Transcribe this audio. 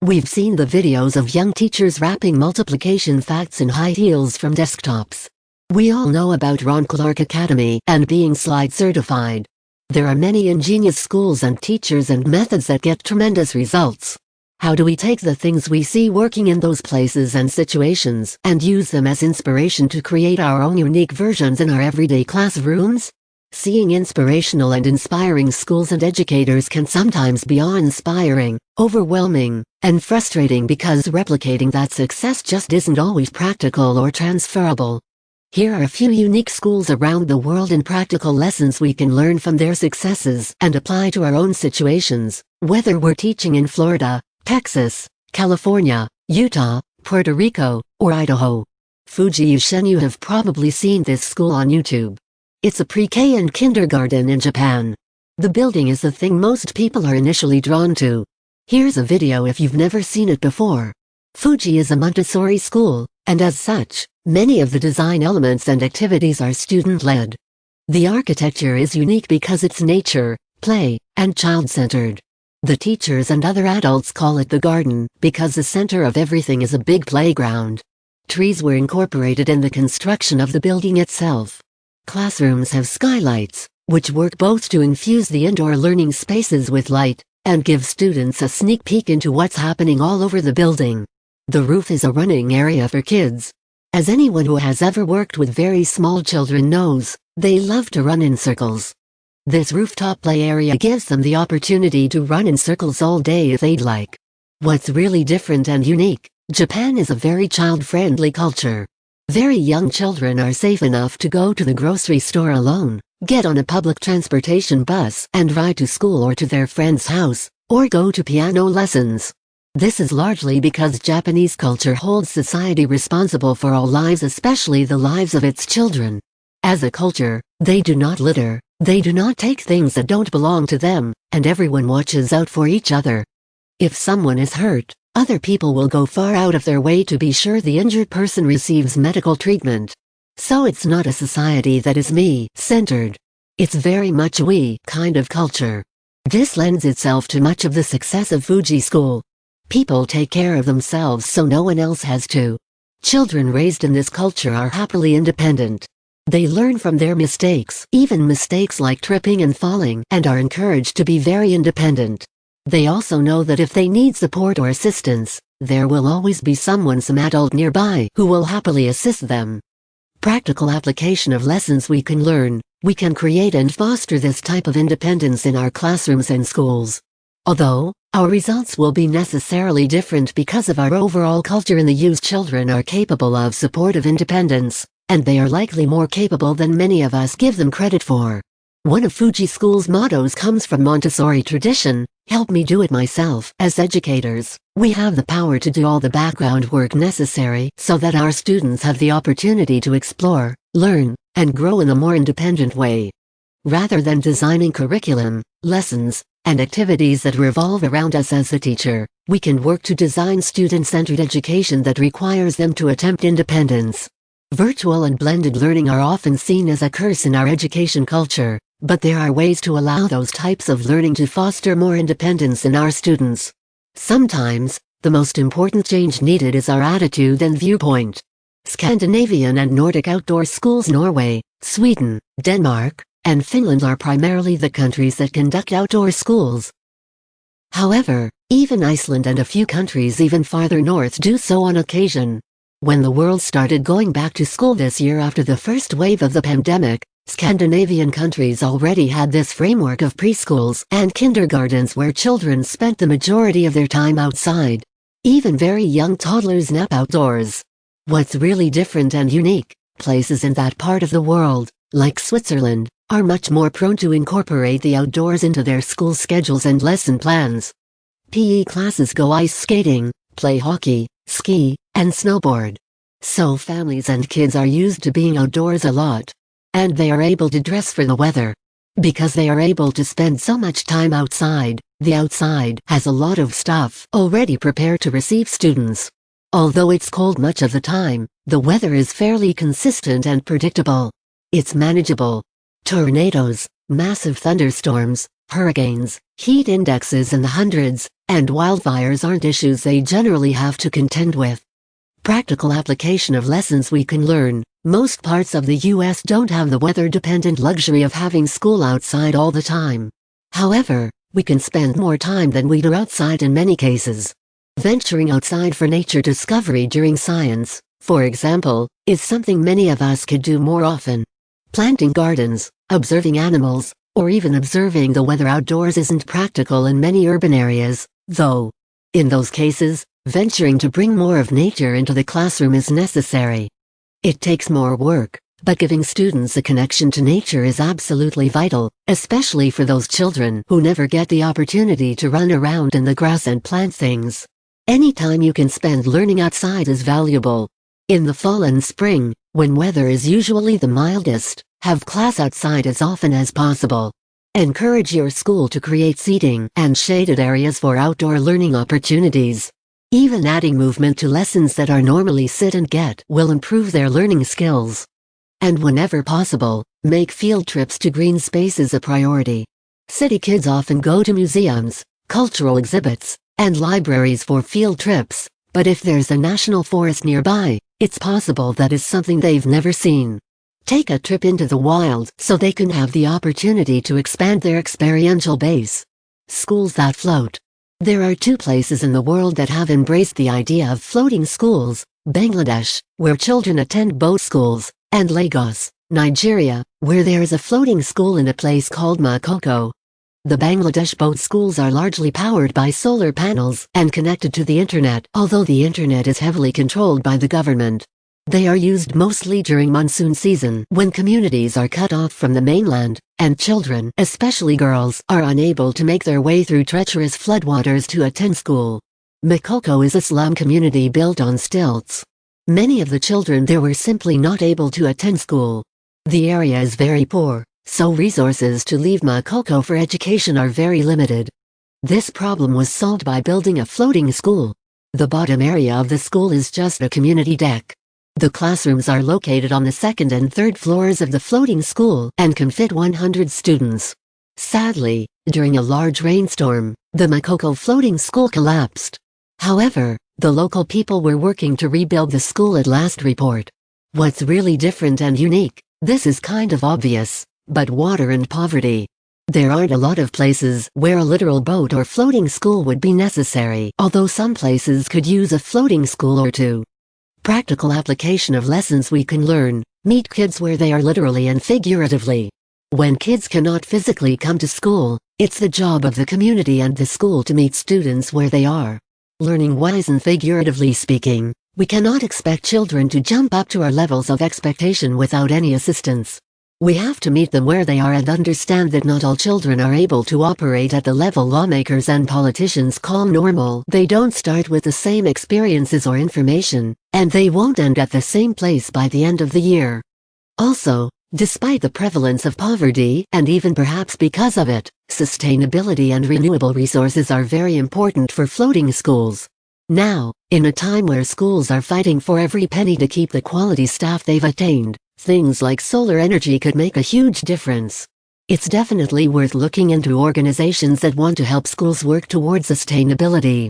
We've seen the videos of young teachers rapping multiplication facts in high heels from desktops. We all know about Ron Clark Academy and being slide certified. There are many ingenious schools and teachers and methods that get tremendous results. How do we take the things we see working in those places and situations and use them as inspiration to create our own unique versions in our everyday classrooms? Seeing inspirational and inspiring schools and educators can sometimes be awe-inspiring, overwhelming, and frustrating because replicating that success just isn't always practical or transferable. Here are a few unique schools around the world and practical lessons we can learn from their successes and apply to our own situations, whether we're teaching in Florida, Texas, California, Utah, Puerto Rico, or Idaho. Fuji Yushin. You have probably seen this school on YouTube. It's a pre-K and kindergarten in Japan. The building is the thing most people are initially drawn to. Here's a video if you've never seen it before. Fuji is a Montessori school, and as such, many of the design elements and activities are student-led. The architecture is unique because it's nature, play, and child-centered. The teachers and other adults call it the garden because the center of everything is a big playground. Trees were incorporated in the construction of the building itself. Classrooms have skylights, which work both to infuse the indoor learning spaces with light and give students a sneak peek into what's happening all over the building. The roof is a running area for kids. As anyone who has ever worked with very small children knows, they love to run in circles. This rooftop play area gives them the opportunity to run in circles all day if they'd like. What's really different and unique, Japan is a very child-friendly culture. Very young children are safe enough to go to the grocery store alone, get on a public transportation bus and ride to school or to their friend's house, or go to piano lessons. This is largely because Japanese culture holds society responsible for all lives, especially the lives of its children. As a culture, they do not litter, they do not take things that don't belong to them, and everyone watches out for each other. If someone is hurt, other people will go far out of their way to be sure the injured person receives medical treatment. So it's not a society that is me-centered. It's very much a we kind of culture. This lends itself to much of the success of Fuji School. People take care of themselves so no one else has to. Children raised in this culture are happily independent. They learn from their mistakes, even mistakes like tripping and falling, and are encouraged to be very independent. They also know that if they need support or assistance, there will always be some adult nearby who will happily assist them. Practical application of lessons we can learn, we can create and foster this type of independence in our classrooms and schools. Although, our results will be necessarily different because of our overall culture in the use children are capable of supportive independence, and they are likely more capable than many of us give them credit for. One of Fuji School's mottos comes from Montessori tradition, help me do it myself. As educators, we have the power to do all the background work necessary so that our students have the opportunity to explore, learn, and grow in a more independent way. Rather than designing curriculum, lessons, and activities that revolve around us as the teacher, we can work to design student-centered education that requires them to attempt independence. Virtual and blended learning are often seen as a curse in our education culture, but there are ways to allow those types of learning to foster more independence in our students. Sometimes, the most important change needed is our attitude and viewpoint. Scandinavian and Nordic outdoor schools Norway, Sweden, Denmark, and Finland are primarily the countries that conduct outdoor schools. However, even Iceland and a few countries even farther north do so on occasion. When the world started going back to school this year after the first wave of the pandemic, Scandinavian countries already had this framework of preschools and kindergartens where children spent the majority of their time outside. Even very young toddlers nap outdoors. What's really different and unique, places in that part of the world, like Switzerland, are much more prone to incorporate the outdoors into their school schedules and lesson plans. PE classes go ice skating, play hockey, ski, and snowboard. So families and kids are used to being outdoors a lot. And they are able to dress for the weather. Because they are able to spend so much time outside, the outside has a lot of stuff already prepared to receive students. Although it's cold much of the time, the weather is fairly consistent and predictable. It's manageable. Tornadoes, massive thunderstorms, Hurricanes, heat indexes in the hundreds, and wildfires aren't issues they generally have to contend with. Practical application of lessons we can learn. Most parts of the U.S. don't have the weather-dependent luxury of having school outside all the time. However, we can spend more time than we do outside in many cases. Venturing outside for nature discovery during science, for example, is something many of us could do more often. Planting gardens, observing animals, or even observing the weather outdoors isn't practical in many urban areas, though. In those cases, venturing to bring more of nature into the classroom is necessary. It takes more work, but giving students a connection to nature is absolutely vital, especially for those children who never get the opportunity to run around in the grass and plant things. Any time you can spend learning outside is valuable. In the fall and spring, when weather is usually the mildest, have class outside as often as possible. Encourage your school to create seating and shaded areas for outdoor learning opportunities. Even adding movement to lessons that are normally sit and get will improve their learning skills. And whenever possible, make field trips to green spaces a priority. City kids often go to museums, cultural exhibits, and libraries for field trips, but if there's a national forest nearby, it's possible that is something they've never seen. Take a trip into the wild so they can have the opportunity to expand their experiential base. Schools that float. There are 2 places in the world that have embraced the idea of floating schools: Bangladesh, where children attend boat schools, and Lagos, Nigeria, where there is a floating school in a place called Makoko. The Bangladesh boat schools are largely powered by solar panels and connected to the internet, although the internet is heavily controlled by the government. They are used mostly during monsoon season, when communities are cut off from the mainland, and children, especially girls, are unable to make their way through treacherous floodwaters to attend school. Makoko is a slum community built on stilts. Many of the children there were simply not able to attend school. The area is very poor, so resources to leave Makoko for education are very limited. This problem was solved by building a floating school. The bottom area of the school is just a community deck. The classrooms are located on the 2nd and 3rd floors of the floating school and can fit 100 students. Sadly, during a large rainstorm, the Makoko floating school collapsed. However, the local people were working to rebuild the school at last report. What's really different and unique, this is kind of obvious, but water and poverty. There aren't a lot of places where a literal boat or floating school would be necessary, although some places could use a floating school or 2. Practical application of lessons we can learn. Meet kids where they are literally and figuratively. When kids cannot physically come to school, it's the job of the community and the school to meet students where they are. Learning wise and figuratively speaking, we cannot expect children to jump up to our levels of expectation without any assistance. We have to meet them where they are and understand that not all children are able to operate at the level lawmakers and politicians call normal. They don't start with the same experiences or information, and they won't end at the same place by the end of the year. Also, despite the prevalence of poverty, and even perhaps because of it, sustainability and renewable resources are very important for floating schools. Now, in a time where schools are fighting for every penny to keep the quality staff they've attained, things like solar energy could make a huge difference. It's definitely worth looking into organizations that want to help schools work towards sustainability.